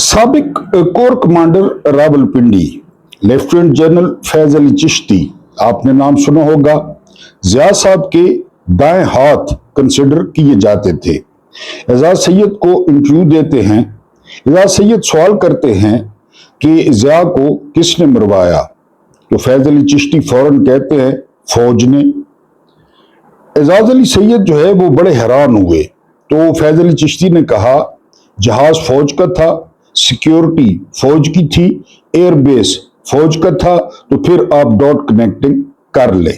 साबिक core commander Rawalpindi lieutenant general Faiz Ali Chishti, आपने नाम सुना होगा, जिया साहब के दाएं हाथ कंसिडर किए जाते थे। एजाज सैयद को इंटरव्यू देते हैं। एजाज सैयद सवाल करते हैं कि जिया को किसने मरवाया, तो फैज अली चिश्ती फौरन कहते हैं फौज ने। एजाज अली सैयद जो है वो बड़े हैरान हुए, तो फैज अली चिश्ती ने कहा जहाज फौज का था, सिक्योरिटी फौज की थी, एयरबेस फौज का था, तो फिर आप डॉट कनेक्टिंग कर ले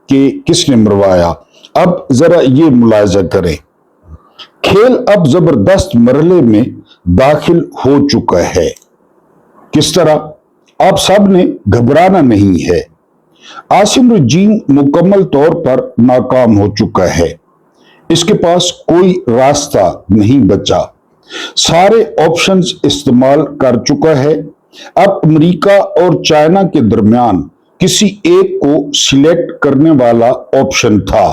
कि किसने मरवाया। अब जरा ये मुलायजा करें, खेल अब जबरदस्त मरहले में दाखिल हो चुका है। किस तरह? आप सब ने घबराना नहीं है। आसिम रजीम मुकम्मल तौर पर नाकाम हो चुका है। इसके पास कोई रास्ता नहीं बचा, सारे ऑप्शंस इस्तेमाल कर चुका है। अब अमेरिका और चाइना के दरमियान किसी एक को सिलेक्ट करने वाला ऑप्शन था,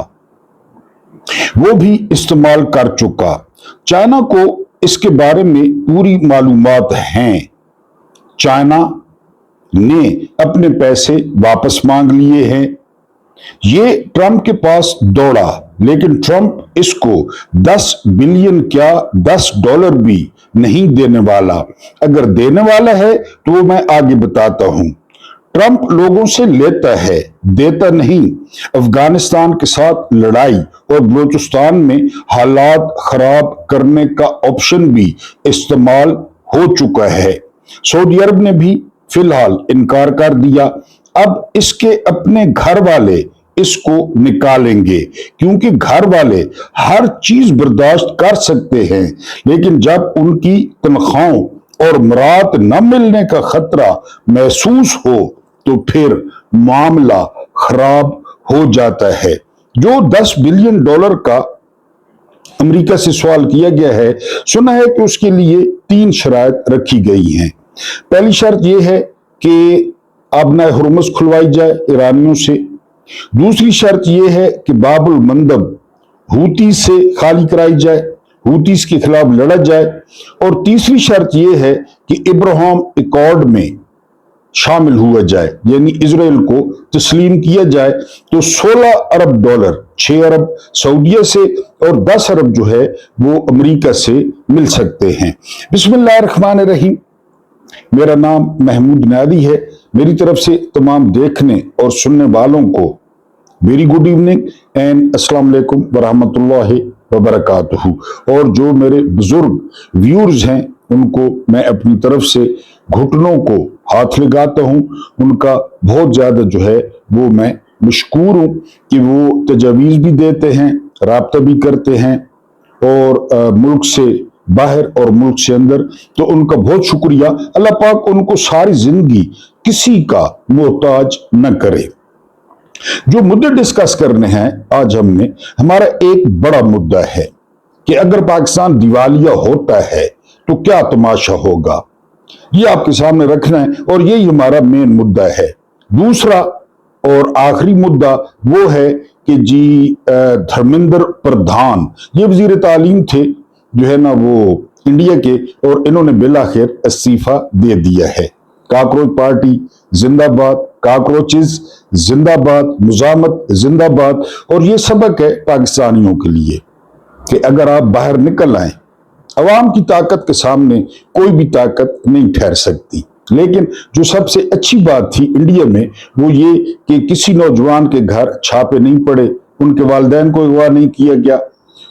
वो भी इस्तेमाल कर चुका। चाइना को इसके बारे में पूरी मालूमात हैं। चाइना ने अपने पैसे वापस मांग लिए हैं। ये ट्रंप के पास दौड़ा, लेकिन ट्रंप इसको 10 बिलियन क्या $10 भी नहीं देने वाला। अगर देने वाला है तो वो मैं आगे बताता हूं। ट्रंप लोगों से लेता है, देता नहीं। अफगानिस्तान के साथ लड़ाई और बलूचिस्तान में हालात खराब करने का ऑप्शन भी इस्तेमाल हो चुका है। सऊदी अरब ने भी फिलहाल इनकार कर दिया। अब इसके अपने घर वाले इसको निकालेंगे, क्योंकि घर वाले हर चीज बर्दाश्त कर सकते हैं, लेकिन जब उनकी तनख्वाहों और मरात न मिलने का खतरा महसूस हो तो फिर मामला खराब हो जाता है। जो $10 बिलियन का अमेरिका से सवाल किया गया है, सुना है कि उसके लिए 3 शराइत रखी गई हैं। पहली शर्त यह है कि आबनाए हुर्मुज़ खुलवाई जाए ईरानियों से। दूसरी शर्त यह है कि बाबुल मंदब हूती से खाली कराई जाए, हूतीस के खिलाफ लड़ा जाए। और तीसरी शर्त यह है कि इब्राहिम अकॉर्ड में शामिल हुआ जाए, यानी इजराइल को तस्लीम किया जाए। तो $16 अरब, 6 अरब सऊदीया से और 10 अरब जो है वो अमेरिका से मिल सकते हैं। बिस्मिल्लाहिर्रहमानिर्रहीम। मेरा नाम महमूद नादी है। मेरी तरफ से तमाम देखने और सुनने वालों को वेरी गुड इवनिंग एंड अस्सलाम वालेकुम वरहमतुल्लाहि वबरकातुहू। और जो मेरे बुजुर्ग व्यूअर्स हैं उनको मैं अपनी तरफ से घुटनों को हाथ लगाता हूं। उनका बहुत ज्यादा जो है वो मैं मशकूर हूं कि वो तजावीज़ भी देते हैं, राब्ता भी करते हैं, और मुल्क से बाहर और मुल्क से अंदर। तो उनका बहुत शुक्रिया। अल्लाह पाक उनको सारी जिंदगी किसी का मोहताज न करे। जो मुद्दे डिस्कस करने हैं आज हमने, हमारा एक बड़ा मुद्दा है कि अगर पाकिस्तान दिवालिया होता है तो क्या तमाशा होगा, ये आपके सामने रखना है और यही हमारा मेन मुद्दा है। दूसरा और आखिरी मुद्दा वो है कि जी धर्मेंद्र प्रधान, ये वजीर तालीम थे जो है ना वो इंडिया के, और इन्होंने बिलाखिर इस्तीफा दे दिया है। काकरोच पार्टी जिंदाबाद, काकरोचेस जिंदाबाद, मुजामत जिंदाबाद। और ये सबक है पाकिस्तानियों के लिए कि अगर आप बाहर निकल आए, अवाम की ताकत के सामने कोई भी ताकत नहीं ठहर सकती। लेकिन जो सबसे अच्छी बात थी इंडिया में वो ये कि किसी नौजवान के घर छापे नहीं पड़े, उनके वालिदैन को अगवा नहीं किया गया,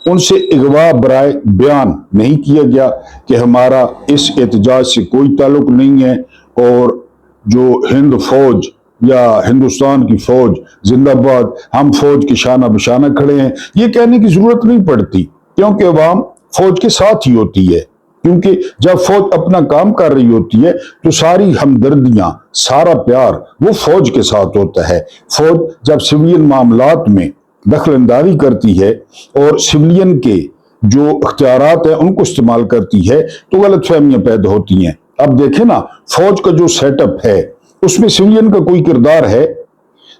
उनसे अगवा बराए बयान नहीं किया गया कि हमारा इस एहतजाज से कोई ताल्लुक नहीं है, और जो हिंद फौज या हिंदुस्तान की फौज जिंदाबाद, हम फौज के शाना बशाना खड़े हैं, ये कहने की जरूरत नहीं पड़ती, क्योंकि अवाम फौज के साथ ही होती है। क्योंकि जब फौज अपना काम कर रही होती है तो सारी हमदर्दियां, सारा प्यार वो फौज के साथ होता है। फौज जब सिविलियन मामलात में दखल अंदाजी करती है और सिविलियन के जो अख्तियारात हैं उनको इस्तेमाल करती है तो गलतफहमियां पैदा होती हैं। अब देखें ना, फौज का जो सेटअप है उसमें सिविलियन का कोई किरदार है?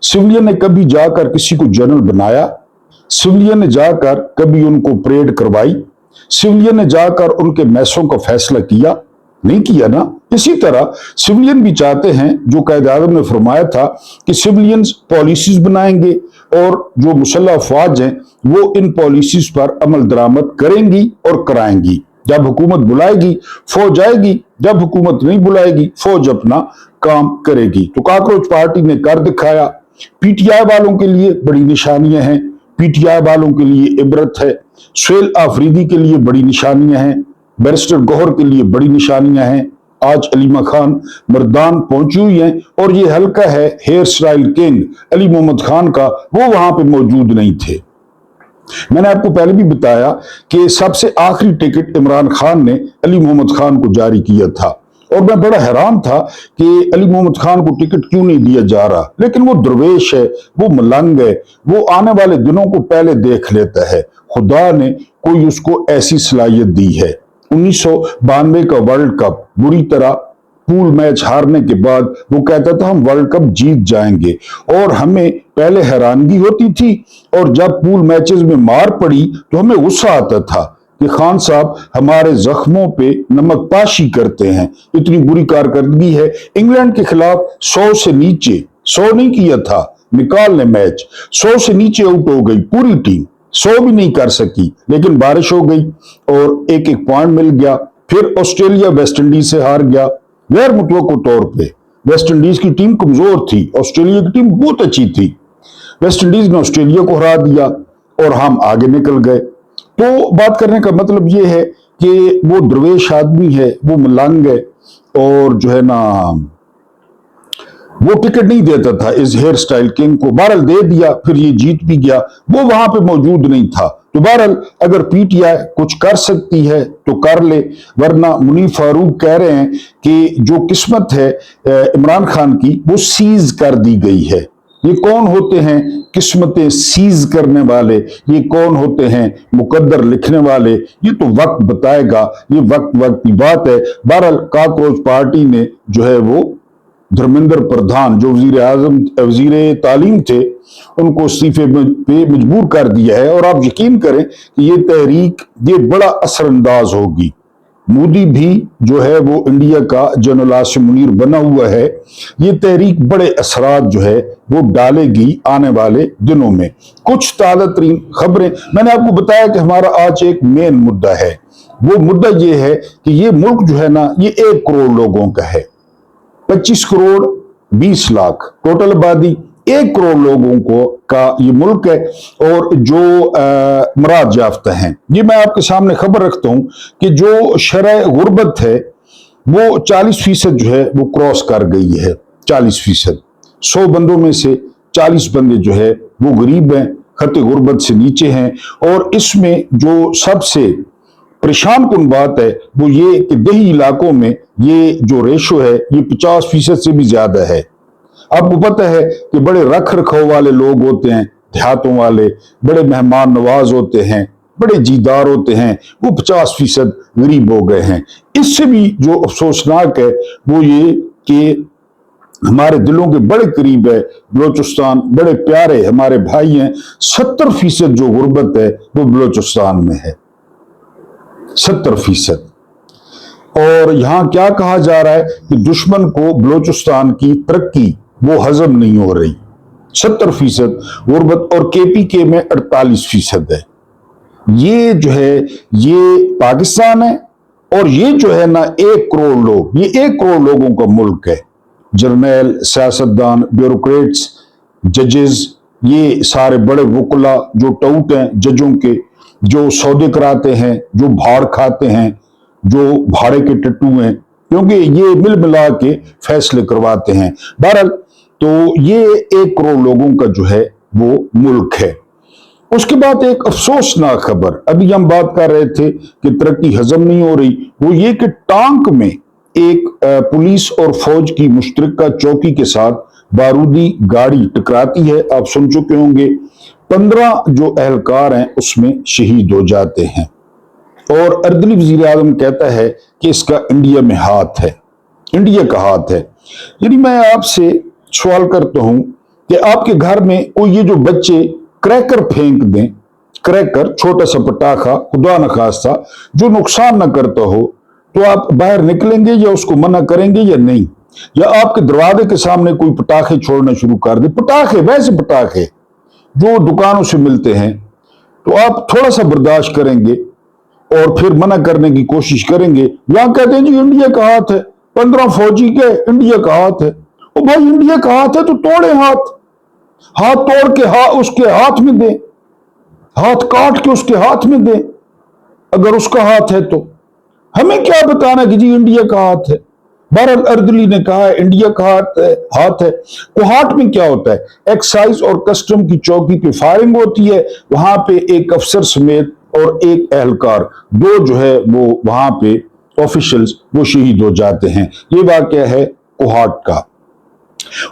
सिविलियन ने कभी जाकर किसी को जनरल बनाया? सिविलियन ने जाकर कभी उनको परेड करवाई? सिविलियन ने जाकर उनके मैसों का फैसला किया? नहीं किया ना। इसी तरह सिविलियन भी चाहते हैं, जो कायद आज़म ने फरमाया था कि सिविलियंस पॉलिसीज बनाएंगे और जो मुसल्लह अफवाज हैं वो इन पॉलिसीज पर अमल दरामद करेंगी और कराएंगी। जब हुकूमत बुलाएगी फौज आएगी, जब हुकूमत नहीं बुलाएगी फौज अपना काम करेगी। तो काकरोच पार्टी ने कर दिखाया। पीटीआई वालों के लिए बड़ी निशानियां हैं, पीटीआई वालों के लिए इबरत है, सुहेल आफरीदी के लिए बड़ी निशानियां हैं, बैरिस्टर गौहर के लिए बड़ी निशानियां हैं। आज अलीमा खान मर्दान पहुंची हुई हैं और ये हल्का है hairstyle king Ali Mohammad Khan का, वो वहां पे मौजूद नहीं थे। मैंने आपको पहले भी बताया कि सबसे आखिरी टिकट इमरान खान ने अली मोहम्मद खान को जारी किया था और मैं बड़ा हैरान था कि अली मोहम्मद खान को टिकट क्यों नहीं दिया जा रहा। लेकिन वो दरवेश है, वो मलंग है, वो आने वाले दिनों को पहले देख लेता है। खुदा ने कोई उसको ऐसी सलाहियत दी है। 1992 का वर्ल्ड कप बुरी तरह पूल मैच हारने के बाद वो कहता था हम वर्ल्ड कप जीत जाएंगे, और हमें पहले हैरानगी होती थी और जब पूल मैचेस में मार पड़ी तो हमें गुस्सा आता था कि खान साहब हमारे जख्मों पे नमक पाशी करते हैं, इतनी बुरी कारकर्दगी है। इंग्लैंड के खिलाफ 100 से नीचे, 100 नहीं किया था निकाल ने मैच, 100 से नीचे आउट हो गई पूरी टीम, 100 भी नहीं कर सकी। लेकिन बारिश हो गई और एक एक पॉइंट मिल गया। फिर ऑस्ट्रेलिया वेस्ट इंडीज से हार गया गैर मुतवक्को तौर पे। वेस्ट इंडीज की टीम कमजोर थी, ऑस्ट्रेलिया की टीम बहुत अच्छी थी। वेस्ट इंडीज ने ऑस्ट्रेलिया को हरा दिया और हम आगे निकल गए। तो बात करने का मतलब ये है कि वो दरवेश आदमी है, वो मलंग है, और जो है ना वो टिकट नहीं देता था इस हेयर स्टाइल किंग को। बहरहाल दे दिया, फिर ये जीत भी गया, वो वहां पे मौजूद नहीं था। तो बहरहाल अगर पीटीआई कुछ कर सकती है तो कर ले, वरना मुनीर फारूक कह रहे हैं कि जो किस्मत है इमरान खान की वो सीज कर दी गई है। ये कौन होते हैं किस्मतें सीज करने वाले, ये कौन होते हैं मुकद्दर लिखने वाले, ये तो वक्त बताएगा, ये वक्त की बात है। बहरहाल काकरोच पार्टी ने जो है वो धर्मेंद्र प्रधान जो वजीर तालीम थे उनको इस्तीफे पे मजबूर कर दिया है। और आप यकीन करें कि ये तहरीक ये बड़ा असरअंदाज होगी। मोदी भी जो है वो इंडिया का जनरल आसिम मुनीर बना हुआ है। ये तहरीक बड़े असरात जो है वो डालेगी आने वाले दिनों में। कुछ ताज़ा तरीन खबरें मैंने आपको बताया कि हमारा आज एक मेन मुद्दा है। वो मुद्दा ये है कि ये मुल्क जो है ना ये 1 करोड़ लोगों का है, 25 करोड़ 20 लाख टोटल आबादी, 1 करोड़ लोगों को का ये मुल्क है। और जो मराद याफ्ता हैं, ये मैं आपके सामने खबर रखता हूं कि जो शरह गुर्बत है वो 40% जो है वो क्रॉस कर गई है। 40%, 100 बंदों में से 40 बंदे जो है वो गरीब हैं, खत गुर्बत से नीचे हैं। और इसमें जो सबसे परेशान कुन बात है वो ये कि देही इलाकों में ये जो रेशो है ये 50% से भी ज्यादा है। आपको पता है कि बड़े रख रखाव वाले लोग होते हैं देहातों वाले, बड़े मेहमान नवाज होते हैं, बड़े जीदार होते हैं, वो 50% गरीब हो गए हैं। इससे भी जो अफसोसनाक है वो ये कि हमारे दिलों के बड़े करीब है बलोचिस्तान, बड़े प्यारे हमारे भाई हैं। 70% जो गुर्बत है वो बलोचिस्तान में है, 70%। और यहां क्या कहा जा रहा है कि दुश्मन को बलोचिस्तान की तरक्की वो हजम नहीं हो रही। 70% गुर्बत और केपीके में 48% है। ये जो है ये पाकिस्तान है और ये जो है ना 1 करोड़ लोग, ये 1 करोड़ लोगों का मुल्क है। जर्नैल, सियासतदान, ब्यूरोक्रेट्स, जजेस, ये सारे बड़े वकुला जो टाउट हैं जजों के, जो सौदे कराते हैं, जो भाड़ खाते हैं, जो भाड़े के टट्टू हैं, क्योंकि ये मिल मिला के फैसले करवाते हैं। बहरहाल तो ये 1 करोड़ लोगों का जो है वो मुल्क है। उसके बाद एक अफसोसनाक खबर, अभी हम बात कर रहे थे कि तरक्की हजम नहीं हो रही, वो ये कि टांक में एक पुलिस और फौज की मुश्तरका चौकी के साथ बारूदी गाड़ी टकराती है। आप सुन चुके होंगे, 15 जो एहलकार हैं उसमें शहीद हो जाते हैं। और अर्दली वजीर आजम कहता है कि इसका इंडिया में हाथ है, इंडिया का हाथ है। यानी मैं आपसे सवाल करता हूं कि आपके घर में कोई ये जो बच्चे क्रैकर फेंक दें, क्रैकर छोटा सा पटाखा खुदा न खास्ता जो नुकसान न करता हो, तो आप बाहर निकलेंगे या उसको मना करेंगे या नहीं? या आपके दरवाजे के सामने कोई पटाखे छोड़ना शुरू कर दे, पटाखे, वैसे पटाखे जो दुकानों से मिलते हैं, तो आप थोड़ा सा बर्दाश्त करेंगे और फिर मना करने की कोशिश करेंगे। यहां कहते हैं जी इंडिया का हाथ है, 15 फौजी के इंडिया का हाथ है। ओ भाई, इंडिया का हाथ है तो तोड़े हाथ, हाथ तोड़ के उसके हाथ में दे, हाथ काट के उसके हाथ में दे, अगर उसका हाथ है तो। हमें क्या बताना कि जी इंडिया का हाथ है। बहरहाल अर्दली ने कहा है इंडिया का हाथ है। कोहाट में क्या होता है, एक्साइज और कस्टम की चौकी पे फायरिंग होती है, वहां पे एक अफसर समेत और एक एहलकार, दो जो है वो वहां पे ऑफिशियल्स वो शहीद हो जाते हैं। ये वाकया है कोहाट का।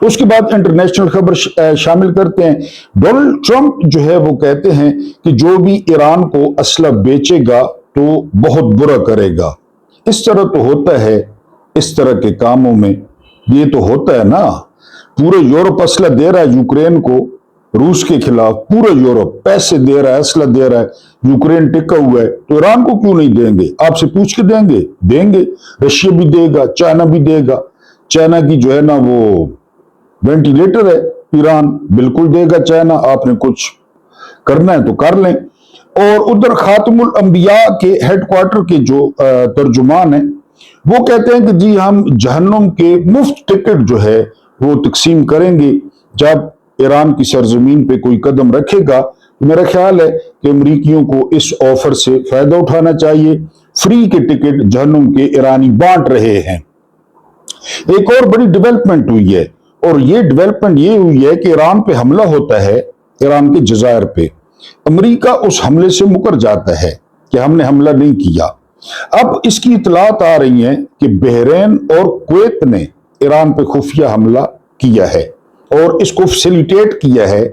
उसके बाद इंटरनेशनल खबर शामिल करते हैं। डोनाल्ड ट्रंप जो है वो कहते हैं कि जो भी ईरान को असला बेचेगा तो बहुत बुरा करेगा। इस तरह तो होता है, इस तरह के कामों में ये तो होता है ना। पूरे यूरोप असला दे रहा है यूक्रेन को, रूस के खिलाफ पूरा यूरोप पैसे दे रहा है, असला दे रहा है, यूक्रेन टिका हुआ है, तो ईरान को क्यों नहीं देंगे? आपसे पूछ के देंगे? देंगे। रशिया भी देगा, चाइना भी देगा। चाइना की जो है ना वो वेंटिलेटर है, ईरान बिल्कुल देगा चाइना। आपने कुछ करना है तो कर लें। और उधर खातमुल अंबिया के हेडक्वार्टर के जो तर्जुमान है वो कहते हैं कि जी हम जहन्नुम के मुफ्त टिकट जो है वो तकसीम करेंगे जब ईरान की सरजमीन पे कोई कदम रखेगा। तो मेरा ख्याल है कि अमरीकियों को इस ऑफर से फायदा उठाना चाहिए। फ्री के टिकट जहन्नुम के ईरानी बांट रहे हैं। एक और बड़ी डेवलपमेंट हुई है, और ये डेवलपमेंट ये हुई है कि ईरान पे हमला होता है, ईरान के जजायर पे। अमेरिका उस हमले से मुकर जाता है कि हमने हमला नहीं किया। अब इसकी इतलात आ रही हैं कि बहरीन और कुवैत ने ईरान पे खुफिया हमला किया है और इसको फैसिलिटेट किया है,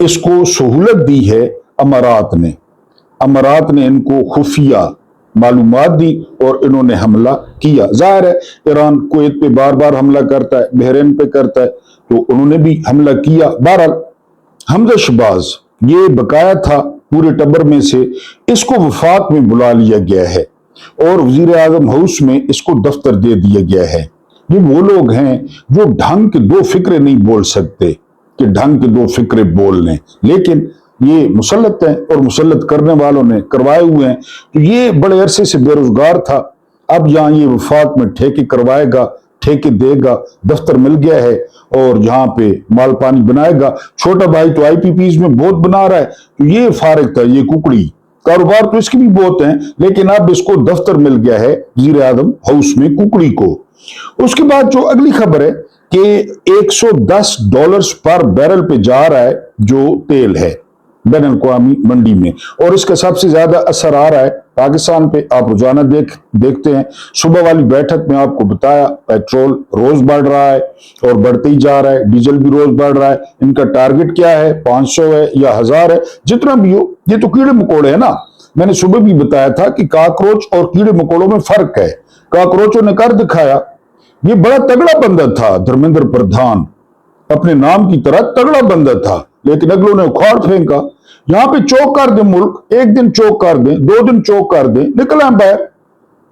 इसको सहूलत दी है अमारात ने। अमारात ने इनको खुफिया मालूमात दी और इन्होंने हमला किया। जाहिर है ईरान कुवैत पे बार बार हमला करता है, बहरीन पे करता है, तो उन्होंने भी हमला किया। बहरहाल हमजा शहबाज ये बकाया था पूरे टब्बर में से, इसको वफाक में बुला लिया गया है और वजीर आजम हाउस में इसको दफ्तर दे दिया गया है। ये वो लोग हैं जो ढंग के दो फिक्रे नहीं बोल सकते कि ढंग के दो फिक्रे बोल लें, लेकिन ये मुसल्लत हैं और मुसल्लत करने वालों ने करवाए हुए हैं। तो ये बड़े अरसे से बेरोजगार था, अब यहां ये वफाक में ठेके करवाएगा, ठेके देगा, दफ्तर मिल गया है और यहाँ पे माल पानी बनाएगा। छोटा भाई तो आईपीपीज में बहुत बना रहा है, तो ये फारिग था, ये कुकड़ी कारोबार तो इसके भी बहुत हैं, लेकिन अब इसको दफ्तर मिल गया है वजीर आजम हाउस में कुकड़ी को। उसके बाद जो अगली खबर है कि $110 पर बैरल पे जा रहा है जो तेल है बैन अल-अक़वामी मंडी में, और इसका सबसे ज्यादा असर आ रहा है पाकिस्तान पे। आप रोजाना देखते हैं, सुबह वाली बैठक में आपको बताया पेट्रोल रोज बढ़ रहा है और बढ़ते ही जा रहा है, डीजल भी रोज बढ़ रहा है। इनका टारगेट क्या है, 500 है या 1000 है, जितना भी हो, ये तो कीड़े मकोड़े है ना। मैंने सुबह भी बताया था कि काकरोच और कीड़े मकोड़ों में फर्क है। काकरोचों ने कर दिखाया, ये बड़ा तगड़ा बंदा था धर्मेंद्र प्रधान, अपने नाम की तरह तगड़ा बंदा था, लेकिन अगलों ने उखाड़ फेंका। यहां पे चौक कर दे मुल्क, एक दिन चौक कर दे, 2 दिन चौक कर दे, निकलें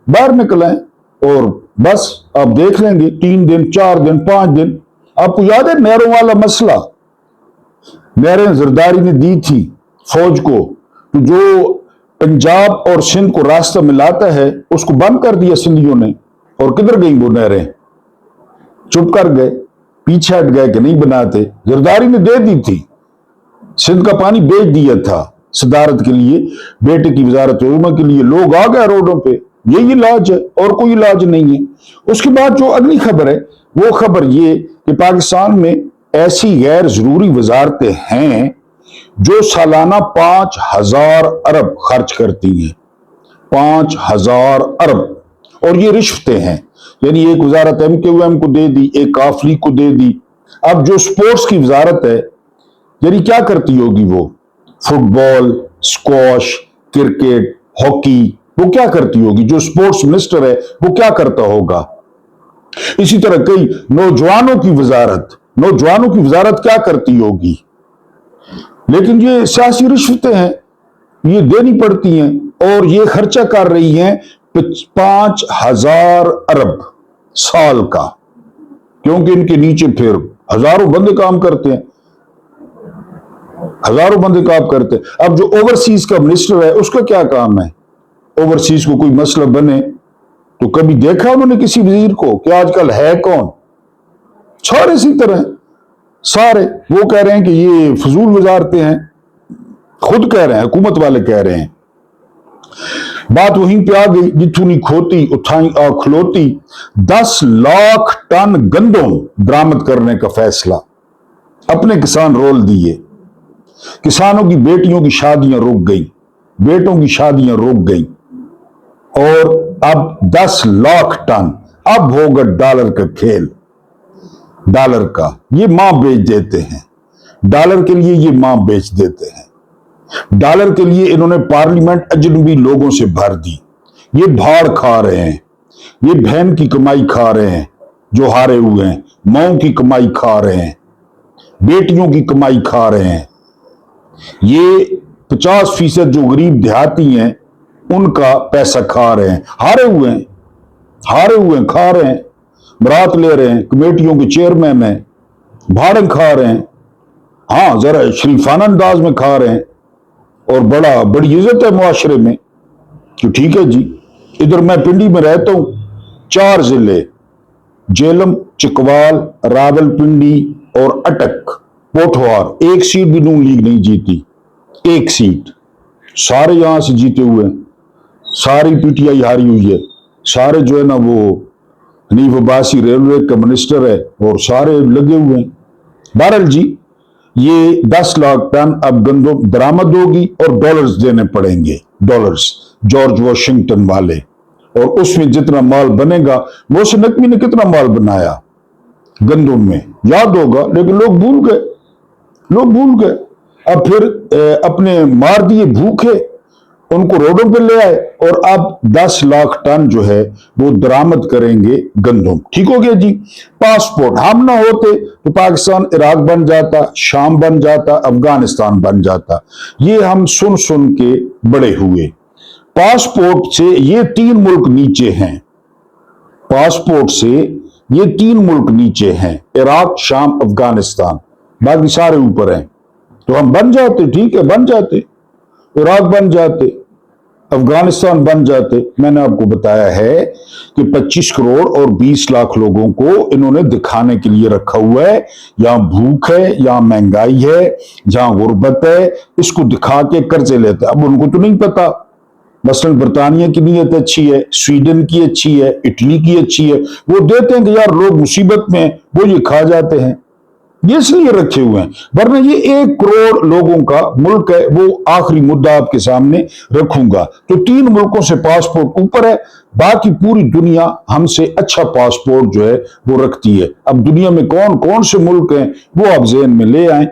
बाहर निकलें और बस आप देख लेंगे 3 दिन 4 दिन 5 दिन। आपको याद है नहरों वाला मसला, नहरें जरदारी ने दी थी फौज को, तो जो पंजाब और सिंध को रास्ता मिलाता है उसको बंद कर दिया सिंधियों ने। और किधर गई वो नहरें? चुप कर गए, पीछे हट गए कि नहीं बनाते। जरदारी ने दे दी थी, सिंध का पानी बेच दिया था सदारत के लिए, बेटे की वजारत उलमा के लिए। लोग आ गए रोडों पे, यही इलाज है और कोई इलाज नहीं है। उसके बाद जो अगली खबर है वो खबर ये कि पाकिस्तान में ऐसी गैर जरूरी वजारतें हैं जो सालाना 5000 अरब खर्च करती हैं, 5000 अरब, और ये रिश्वतें हैं। यानी एक वजारत MKM को दे दी, एक काफली को दे दी। अब जो स्पोर्ट्स की वजारत है, यानी क्या करती होगी वो? फुटबॉल, स्क्वॉश, क्रिकेट, हॉकी, वो क्या करती होगी? जो स्पोर्ट्स मिनिस्टर है वो क्या करता होगा? इसी तरह कई नौजवानों की वजारत क्या करती होगी? लेकिन ये सियासी रिश्वतें हैं, ये देनी पड़ती हैं और ये खर्चा कर रही हैं 5,000 अरब साल का, क्योंकि इनके नीचे फिर हजारों बंदे काम करते हैं, हजारों बंदे काम करते हैं। अब जो ओवरसीज का मिनिस्टर है उसका क्या काम है? ओवरसीज को कोई मसला बने तो कभी देखा उन्होंने किसी वजीर को कि आजकल है कौन? सारे इसी तरह, सारे वो कह रहे हैं कि ये फजूल वजारतें हैं, खुद कह रहे हैं, हुकूमत वाले कह रहे हैं। बात वहीं पे आ गई, जिथुनी खोती उठाई आ खलोती। 10 लाख टन गंदम बरामद करने का फैसला, अपने किसान रोल दिए। किसानों की बेटियों की शादियां रुक गई, बेटों की शादियां रुक गई, और अब 10 लाख टन। अब होगा डॉलर का खेल, डॉलर का। ये मां बेच देते हैं, डॉलर के लिए ये मां बेच देते हैं। डॉलर के लिए इन्होंने पार्लियामेंट अजनबी लोगों से भर दी। ये भाड़ खा रहे हैं, ये बहन की कमाई खा रहे हैं जो हारे हुए हैं, माओं की कमाई खा रहे हैं, बेटियों की कमाई खा रहे हैं। ये 50% जो गरीब देहाती हैं उनका पैसा खा रहे हैं, हारे हुए हैं, हारे हुए हैं, खा रहे हैं, बरात ले रहे हैं, कमेटियों के चेयरमैन हैं, भाड़े खा रहे हैं। हाँ, जरा शरीफाना अंदाज में खा रहे हैं, और बड़ी इज्जत है मुआशरे में कि ठीक है जी। इधर मैं पिंडी में रहता हूं, 4 जिले जेलम, चिकवाल, रावलपिंडी और अटक, पोठवार, एक सीट भी नून लीग नहीं जीती, एक सीट। सारे यहां से जीते हुए हैं, सारी पीटीआई हारी हुई है, सारे जो है ना वो हनीफ अब्बासी रेलवे का मिनिस्टर है, और सारे लगे हुए हैं। बहरहाल जी, ये 10 लाख टन अब गंदम बरामद होगी और डॉलर्स देने पड़ेंगे, डॉलर्स, जॉर्ज वॉशिंगटन वाले। और उसमें जितना माल बनेगा, मोहसिन नकवी ने कितना माल बनाया गंदम में, याद होगा, लेकिन लोग भूल गए, लोग भूल गए। अब फिर अपने मार दिए भूखे, उनको रोडों पे ले आए, और अब 10 लाख टन जो है वो बरामद करेंगे गंदम। ठीक हो गया जी। पासपोर्ट हम ना होते तो पाकिस्तान इराक बन जाता, शाम बन जाता, अफगानिस्तान बन जाता। ये हम सुन सुन के बड़े हुए। पासपोर्ट से ये 3 मुल्क नीचे हैं, पासपोर्ट से ये 3 मुल्क नीचे हैं, इराक, शाम, अफगानिस्तान, बाकी सारे ऊपर हैं। तो हम बन जाते, ठीक है, बन जाते, इराक बन जाते, अफगानिस्तान बन जाते। मैंने आपको बताया है कि 25 करोड़ और 20 लाख लोगों को इन्होंने दिखाने के लिए रखा हुआ है। यहां भूख है, यहां महंगाई है, जहां गुर्बत है, इसको दिखा के कर्जे लेते। अब उनको तो नहीं पता, मसलन बरतानिया की नीयत अच्छी है, स्वीडन की अच्छी है, इटली की अच्छी है, वो देते हैं कि यार लोग मुसीबत में हैं, वो ये खा जाते हैं, ये इसलिए रखे हुए हैं। वरना ये 1 करोड़ लोगों का मुल्क है। वो आखिरी मुद्दा आपके सामने रखूंगा। तो 3 मुल्कों से पासपोर्ट ऊपर है, बाकी पूरी दुनिया हमसे अच्छा पासपोर्ट जो है वो रखती है। अब दुनिया में कौन कौन से मुल्क हैं वो आप ज़हन में ले आए।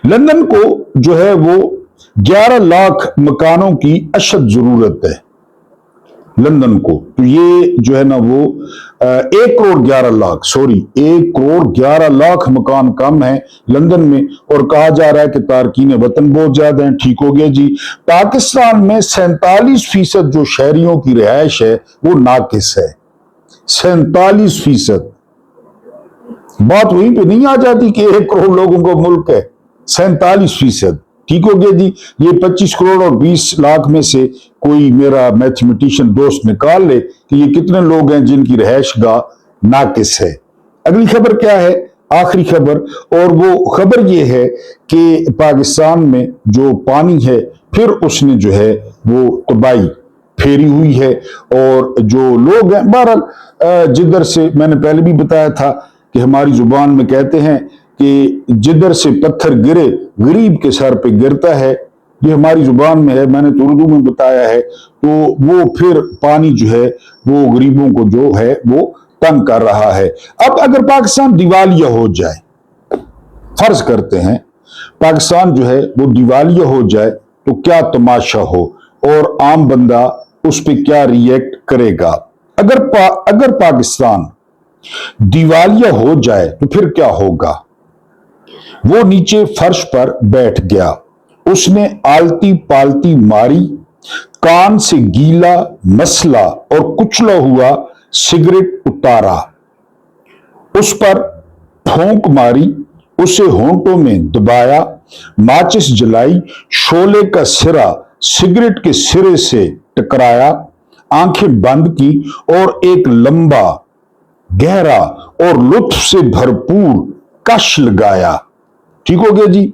लंदन को जो है वो 11 लाख मकानों की अशद जरूरत है, लंदन को। तो ये जो है ना वो 1 करोड़ 11 लाख, सॉरी 1 करोड़ 11 लाख मकान कम है लंदन में, और कहा जा रहा है कि तारकीन वतन बहुत ज्यादा हैं। ठीक हो गया जी। पाकिस्तान में 47% जो शहरियों की रिहाइश है वो नाकिस है, 47%। बात वहीं पे नहीं आ जाती कि 1 करोड़ लोगों का मुल्क है, 47%। ठीक हो गया जी। ये 25 करोड़ और 20 लाख में से कोई मेरा मैथमेटिशियन दोस्त निकाल ले कि ये कितने लोग हैं जिनकी रिहाइश गाह नाकिस है। अगली खबर क्या है, आखिरी खबर, और वो खबर ये है कि पाकिस्तान में जो पानी है फिर उसने जो है वो तबाही फेरी हुई है, और जो लोग हैं, बहरहाल जिधर से, मैंने पहले भी बताया था कि हमारी जुबान में कहते हैं कि जिधर से पत्थर गिरे गरीब के सर पे गिरता है, ये हमारी जुबान में है, मैंने तो उर्दू में बताया है। तो वो फिर पानी जो है वो गरीबों को जो है वो तंग कर रहा है। अब अगर पाकिस्तान दिवालिया हो जाए, फर्ज करते हैं पाकिस्तान जो है वो दिवालिया हो जाए, तो क्या तमाशा हो और आम बंदा उस पर क्या रिएक्ट करेगा। अगर पाकिस्तान दिवालिया हो जाए तो फिर क्या होगा। वो नीचे फर्श पर बैठ गया, उसने आलती पालती मारी, कान से गीला मसला और कुचला हुआ सिगरेट उतारा, उस पर फूंक मारी, उसे होंठों में दबाया, माचिस जलाई, शोले का सिरा सिगरेट के सिरे से टकराया, आंखें बंद की और एक लंबा गहरा और लुत्फ से भरपूर कश लगाया। ठीक हो गया जी।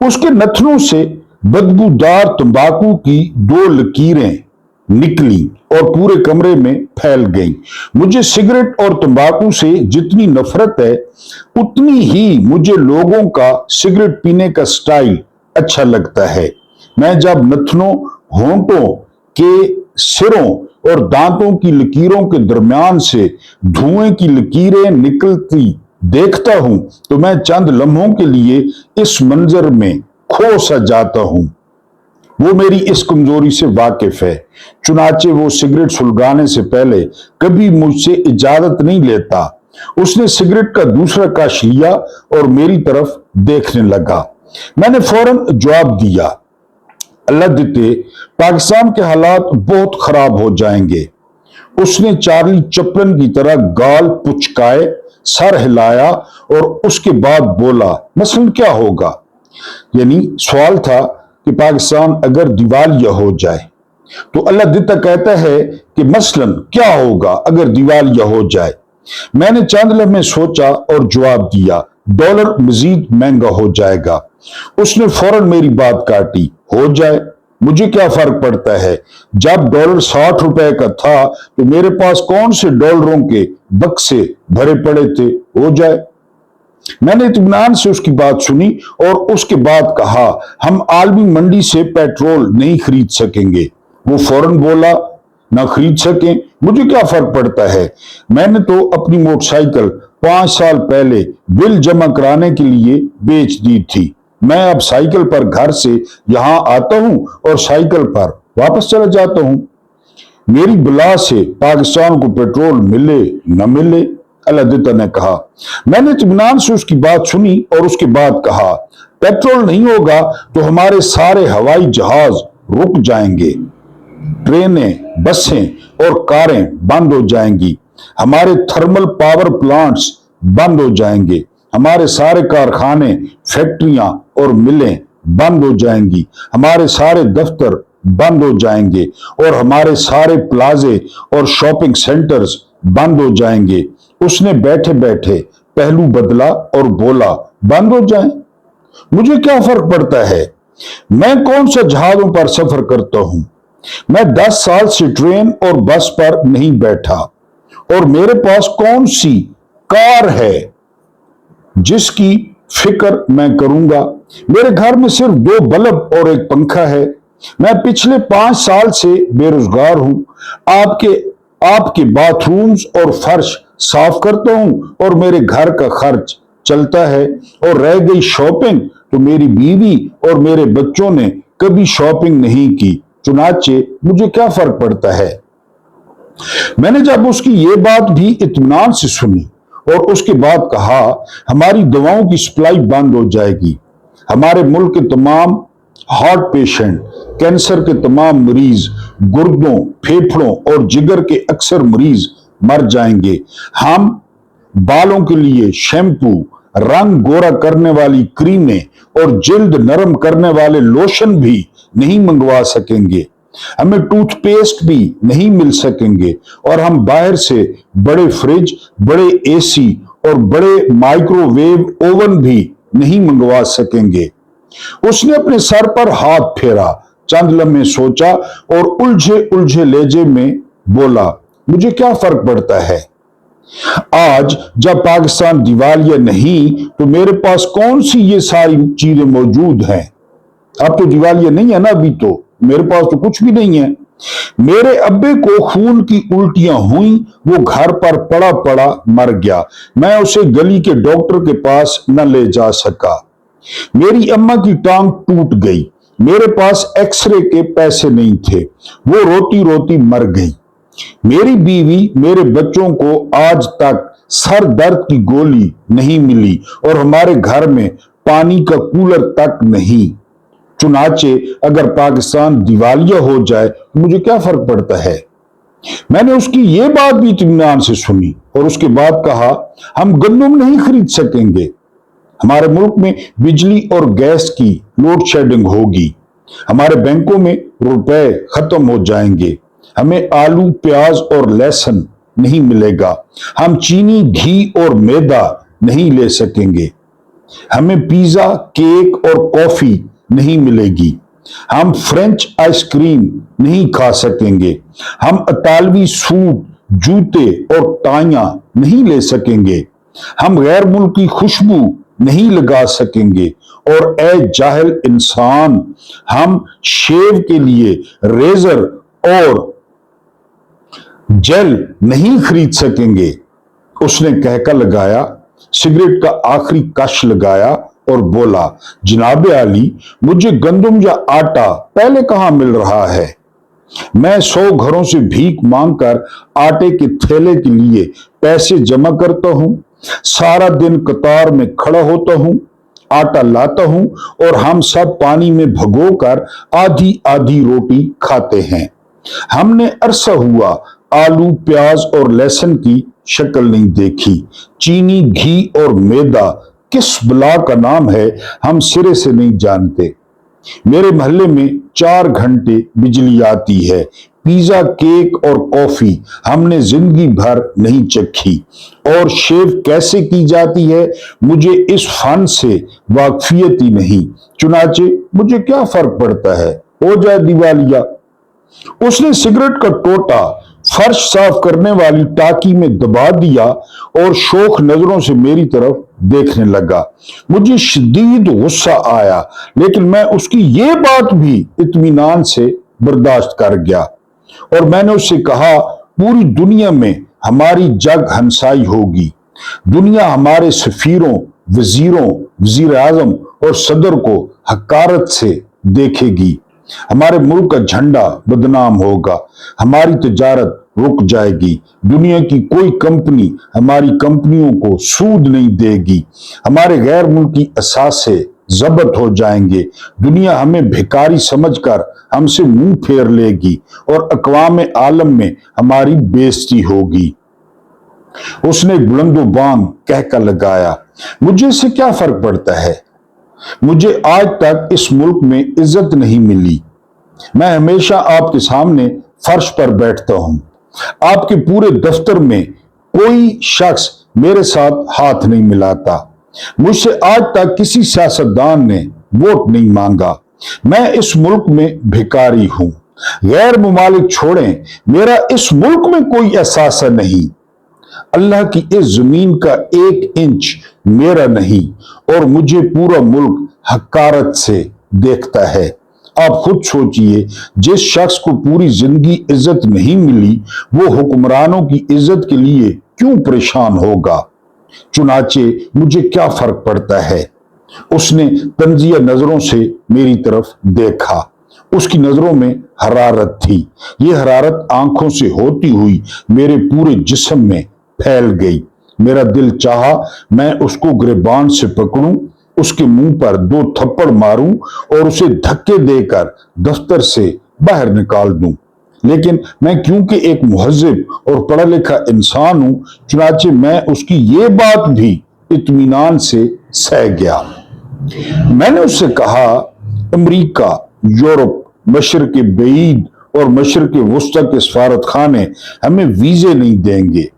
उसके नथनों से बदबूदार तंबाकू की 2 लकीरें निकली और पूरे कमरे में फैल गईं। मुझे सिगरेट और तंबाकू से जितनी नफरत है, उतनी ही मुझे लोगों का सिगरेट पीने का स्टाइल अच्छा लगता है। मैं जब नथनों, होंठों के सिरों और दांतों की लकीरों के दरमियान से धुएं की लकीरें निकलती देखता हूं तो मैं चंद लम्हों के लिए इस मंजर में खो सा जाता हूं। वो मेरी इस कमजोरी से वाकिफ है, चुनाचे वो सिगरेट सुलगाने से पहले कभी मुझसे इजाजत नहीं लेता। उसने सिगरेट का दूसरा कश लिया और मेरी तरफ देखने लगा। मैंने फौरन जवाब दिया, अल्लाह देते पाकिस्तान के हालात बहुत खराब हो जाएंगे। उसने चार्ली चैपलिन की तरह गाल पुचकाए, सर हिलाया और उसके बाद बोला, मसलन क्या होगा? यानी सवाल था कि पाकिस्तान अगर दिवालिया हो जाए तो अल्लाह देता कहता है कि मसलन क्या होगा अगर दिवालिया हो जाए। मैंने चंद लम्हे सोचा और जवाब दिया, डॉलर मजीद महंगा हो जाएगा। उसने फौरन मेरी बात काटी, हो जाए, मुझे क्या फर्क पड़ता है? जब डॉलर 60 रुपए का था तो मेरे पास कौन से डॉलरों के बक्से भरे पड़े थे, हो जाए। मैंने इत्मीनान से उसकी बात सुनी और उसके बाद कहा, हम आलमी मंडी से पेट्रोल नहीं खरीद सकेंगे। वो फौरन बोला, ना खरीद सकें, मुझे क्या फर्क पड़ता है? मैंने तो अपनी मोटरसाइकिल 5 साल पहले बिल जमा कराने के लिए बेच दी थी। मैं अब साइकिल पर घर से यहां आता हूं और साइकिल पर वापस चला जाता हूं। मेरी बला से पाकिस्तान को पेट्रोल मिले न मिले, अल्लाह देता ने कहा। मैंने इत्मीनान से उसकी बात सुनी और उसके बाद कहा, पेट्रोल नहीं होगा तो हमारे सारे हवाई जहाज रुक जाएंगे, ट्रेनें, बसें और कारें बंद हो जाएंगी, हमारे थर्मल पावर प्लांट्स बंद हो जाएंगे, हमारे सारे कारखाने, फैक्ट्रियां और मिलें बंद हो जाएंगी, हमारे सारे दफ्तर बंद हो जाएंगे और हमारे सारे प्लाजे और शॉपिंग सेंटर्स बंद हो जाएंगे। उसने बैठे बैठे पहलू बदला और बोला, बंद हो जाएं, मुझे क्या फर्क पड़ता है? मैं कौन सा जहाजों पर सफर करता हूं? मैं 10 साल से ट्रेन और बस पर नहीं बैठा और मेरे पास कौन सी कार है जिसकी फिक्र मैं करूंगा? मेरे घर में सिर्फ 2 बल्ब और एक पंखा है। मैं पिछले 5 साल से बेरोजगार हूं। आपके बाथरूम्स और फर्श साफ करता हूं और मेरे घर का खर्च चलता है। और रह गई शॉपिंग तो मेरी बीवी और मेरे बच्चों ने कभी शॉपिंग नहीं की, चुनाचे मुझे क्या फर्क पड़ता है? मैंने जब उसकी ये बात भी इत्मीनान से सुनी और उसके बाद कहा, हमारी दवाओं की सप्लाई बंद हो जाएगी, हमारे मुल्क के तमाम हार्ट पेशेंट, कैंसर के तमाम मरीज, गुर्दों, फेफड़ों और जिगर के अक्सर मरीज मर जाएंगे, हम बालों के लिए शैम्पू, रंग गोरा करने वाली क्रीमें और जिल्द नरम करने वाले लोशन भी नहीं मंगवा सकेंगे, हमें टूथपेस्ट भी नहीं मिल सकेंगे और हम बाहर से बड़े फ्रिज, बड़े एसी और बड़े माइक्रोवेव ओवन भी नहीं मंगवा सकेंगे। उसने अपने सर पर हाथ फेरा, चंद लम्हे सोचा और उलझे उलझे लहजे में बोला, मुझे क्या फर्क पड़ता है? आज जब पाकिस्तान दिवालिया नहीं तो मेरे पास कौन सी ये सारी चीजें मौजूद हैं? अब तो दिवालिया नहीं है ना, अभी तो मेरे पास तो कुछ भी नहीं है। मेरे अब्बे को खून की उल्टियां हुई, वो घर पर पड़ा पड़ा मर गया, मैं उसे गली के डॉक्टर के पास न ले जा सका। मेरी अम्मा की टांग टूट गई, मेरे पास एक्सरे के पैसे नहीं थे, वो रोती रोती मर गई। मेरी बीवी, मेरे बच्चों को आज तक सर दर्द की गोली नहीं मिली और हमारे घर में पानी का कूलर तक नहीं। चुनाचे अगर पाकिस्तान दिवालिया हो जाए तो मुझे क्या फर्क पड़ता है। मैंने उसकी ये बात भी इत्मीनान से सुनी और उसके बाद कहा, हम गंदम नहीं खरीद सकेंगे, हमारे मुल्क में बिजली और गैस की लोड शेडिंग होगी, हमारे बैंकों में रुपए खत्म हो जाएंगे, हमें आलू प्याज और लहसुन नहीं मिलेगा, हम चीनी घी और मैदा नहीं ले सकेंगे, हमें पिज्जा केक और कॉफी नहीं मिलेगी, हम फ्रेंच आइसक्रीम नहीं खा सकेंगे, हम इतालवी सूट जूते और टाइयां नहीं ले सकेंगे, हम गैर मुल्की खुशबू नहीं लगा सकेंगे, और ए जाहिल इंसान, हम शेव के लिए रेजर और जेल नहीं खरीद सकेंगे। उसने कहका लगाया, सिगरेट का आखिरी कश लगाया और बोला, जनाब आली, मुझे गंदम या आटा पहले कहां मिल रहा है। मैं 100 घरों से भीख मांगकर आटे के थैले के लिए पैसे जमा करता हूं, सारा दिन कतार में खड़ा होता हूं, आटा लाता हूं और हम सब पानी में भिगोकर आधी आधी रोटी खाते हैं। हमने अरसा हुआ आलू प्याज और लहसुन की शक्ल नहीं देखी, चीनी घी और मैदा किस बला का नाम है हम सिरे से नहीं जानते। मेरे मोहल्ले में 4 घंटे बिजली आती है, पिज्जा केक और कॉफी हमने जिंदगी भर नहीं चखी, और शेव कैसे की जाती है मुझे इस फन से वाकफियत ही नहीं, चुनाचे मुझे क्या फर्क पड़ता है, हो जाए दिवालिया। उसने सिगरेट का टोटा फर्श साफ करने वाली टाकी में दबा दिया और शोख नजरों से मेरी तरफ देखने लगा। मुझे शदीद गुस्सा आया, लेकिन मैं उसकी ये बात भी इत्मीनान से बर्दाश्त कर गया, और मैंने उससे कहा, पूरी दुनिया में हमारी जग हंसाई होगी, दुनिया हमारे सफीरों वजीरों वजीर आजम और सदर को हकारत से देखेगी, हमारे मुल्क का झंडा बदनाम होगा, हमारी तिजारत रुक जाएगी, दुनिया की कोई कंपनी हमारी कंपनियों को सूद नहीं देगी, हमारे गैर मुल्की असासे जब्त हो जाएंगे, दुनिया हमें भिखारी समझकर हमसे मुंह फेर लेगी और अक़वाम आलम में हमारी बेइज्जती होगी। उसने बुलंदो बांग कहकर लगाया, मुझे इससे क्या फर्क पड़ता है, मुझे आज तक इस मुल्क में इज्जत नहीं मिली, मैं हमेशा आपके सामने फर्श पर बैठता हूं, आपके पूरे दफ्तर में कोई शख्स मेरे साथ हाथ नहीं मिलाता, मुझसे आज तक किसी सियासतदान ने वोट नहीं मांगा, मैं इस मुल्क में भिखारी हूं, गैर मुमालिक छोड़ें, मेरा इस मुल्क में कोई एहसास नहीं, अल्लाह की इस जमीन का 1 इंच मेरा नहीं, और मुझे पूरा मुल्क हकारत से देखता है। आप खुद सोचिए, जिस शख्स को पूरी जिंदगी इज्जत नहीं मिली, वो हुक्मरानों की इज्जत के लिए क्यों परेशान होगा। चुनाचे मुझे क्या फर्क पड़ता है। उसने तंजिया नजरों से मेरी तरफ देखा, उसकी नजरों में हरारत थी, ये हरारत आंखों से होती हुई मेरे पूरे जिस्म में फैल गई। मेरा दिल चाहा मैं उसको गिरबान से पकड़ूं, उसके मुंह पर 2 थप्पड़ मारूं और उसे धक्के देकर दफ्तर से बाहर निकाल दूं, लेकिन मैं क्योंकि एक मुहज्जिब और पढ़ा लिखा इंसान हूं, चुनाचे मैं उसकी ये बात भी इत्मीनान से सह गया। मैंने उससे कहा, अमेरिका, यूरोप, मशरक़ बईद और मशरक़ वस्ता के सफारत खाने हमें वीजे नहीं देंगे,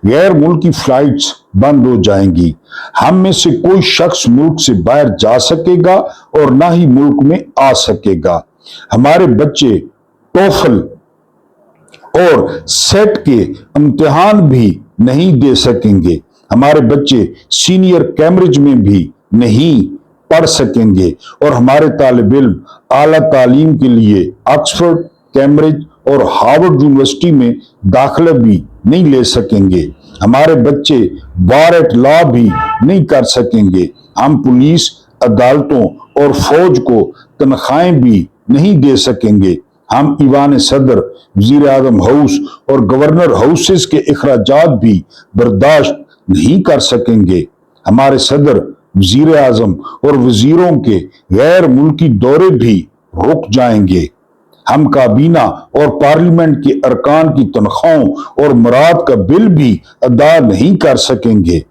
गैर मुल्की फ्लाइट्स बंद हो जाएंगी, हम में से कोई शख्स मुल्क से बाहर जा सकेगा और ना ही मुल्क में आ सकेगा, हमारे बच्चे टोफल और सेट के इम्तिहान भी नहीं दे सकेंगे, हमारे बच्चे सीनियर कैम्ब्रिज में भी नहीं पढ़ सकेंगे, और हमारे तालिब इल्म आला तालीम के लिए ऑक्सफोर्ड, कैम्ब्रिज और हार्वर्ड यूनिवर्सिटी में दाखिला भी नहीं ले सकेंगे, हमारे बच्चे बार एट लॉ भी नहीं कर सकेंगे, हम पुलिस, अदालतों और फौज को तनख्वाहें भी नहीं दे सकेंगे, हम ईवान सदर, वजीर आजम हाउस और गवर्नर हाउसेस के इखराजात भी बर्दाश्त नहीं कर सकेंगे, हमारे सदर वजीर आजम और वजीरों के गैर मुल्की दौरे भी रुक जाएंगे। हम काबीना और पार्लियामेंट के अरकान की तनख्वाहों और मुराद का बिल भी अदा नहीं कर सकेंगे।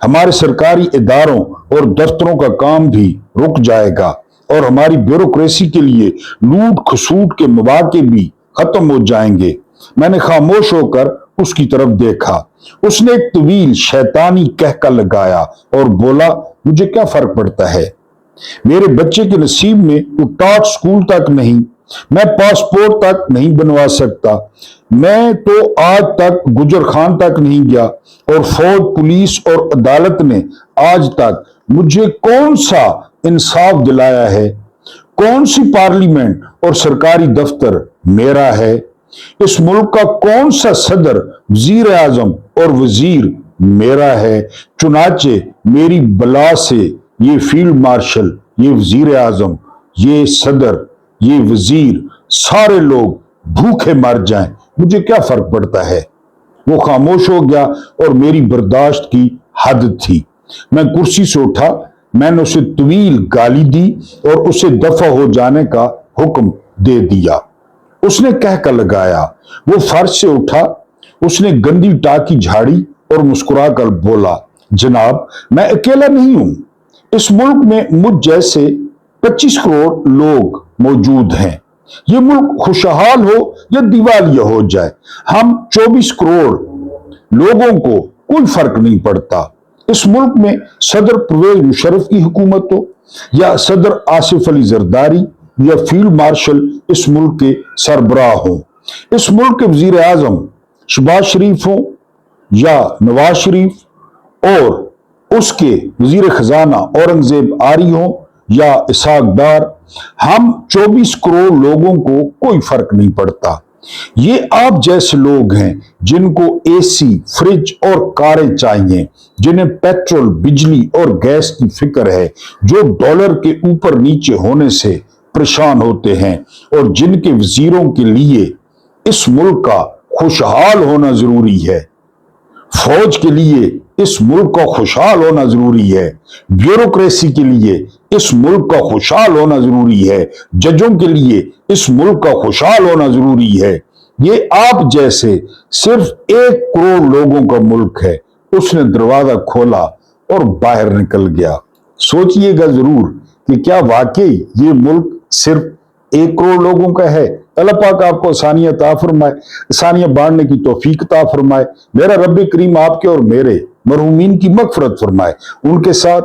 हमारे सरकारी इदारों और दफ्तरों का काम भी रुक जाएगा और हमारी ब्यूरोक्रेसी के लिए लूट खसूट के मौके भी खत्म हो जाएंगे। मैंने खामोश होकर उसकी तरफ देखा। उसने एक तवील शैतानी कहका लगाया और बोला, मुझे क्या फर्क पड़ता है? मेरे बच्चे के नसीब में तो टॉट स्कूल तक नहीं, मैं पासपोर्ट तक नहीं बनवा सकता, मैं तो आज तक गुजर खान तक नहीं गया और फौज, पुलिस और अदालत ने आज तक मुझे कौन सा इंसाफ दिलाया है? कौन सी पार्लियामेंट और सरकारी दफ्तर मेरा है? इस मुल्क का कौन सा सदर, वजीर आजम और वजीर मेरा है? चुनाचे मेरी बला से ये फील्ड मार्शल, ये वजीर आजम, ये सदर, ये वजीर, सारे लोग भूखे मर जाएं, मुझे क्या फर्क पड़ता है? वो खामोश हो गया और मेरी बर्दाश्त की हद थी। मैं कुर्सी से उठा, मैंने उसे तवील गाली दी और उसे दफा हो जाने का हुक्म दे दिया। उसने कहकर लगाया। वो फर्श से उठा, उसने गंदी टाकी झाड़ी और मुस्कुराकर बोला, जनाब, मैं अकेला नहीं हूं। इस मुल्क में मुझ जैसे 25 करोड़ लोग मौजूद हैं। ये मुल्क खुशहाल हो या दिवालिया हो जाए, हम 24 करोड़ लोगों को कोई फर्क नहीं पड़ता। इस मुल्क में सदर परवेज मुशर्रफ की हुकूमत हो या सदर आसिफ अली जरदारी या फील्ड मार्शल इस मुल्क के सरबराह हो, इस मुल्क के वजीर आजम शहबाज शरीफ हो या नवाज शरीफ और उसके वजीर खजाना औरंगजेब आरी हो या इसहाक डार, हम 24 करोड़ लोगों को कोई फर्क नहीं पड़ता। ये आप जैसे लोग हैं जिनको एसी, फ्रिज और कारें चाहिए, जिन्हें पेट्रोल, बिजली और गैस की फिक्र है, जो डॉलर के ऊपर नीचे होने से परेशान होते हैं और जिनके वजीरों के लिए इस मुल्क का खुशहाल होना जरूरी है। फौज के लिए इस मुल्क का खुशहाल होना जरूरी है, ब्यूरोक्रेसी के लिए इस मुल्क का खुशहाल होना जरूरी है, जजों के लिए इस मुल्क का खुशहाल होना जरूरी है। ये आप जैसे सिर्फ 1 करोड़ लोगों का मुल्क है। उसने दरवाजा खोला और बाहर निकल गया। सोचिएगा जरूर कि क्या वाकई ये मुल्क सिर्फ 1 करोड़ लोगों का है। अल्लाह पाक आपको आसानियां अता फरमाए, आसानियां बांटने की तौफीक अता फरमाए। मेरा रब्बे करीम आपके और मेरे मरहूमीन की मगफरत फरमाए, उनके साथ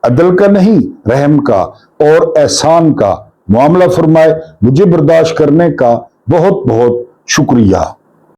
अदल का नहीं, रहम का और एहसान का मामला फरमाए। मुझे बर्दाश्त करने का बहुत बहुत शुक्रिया।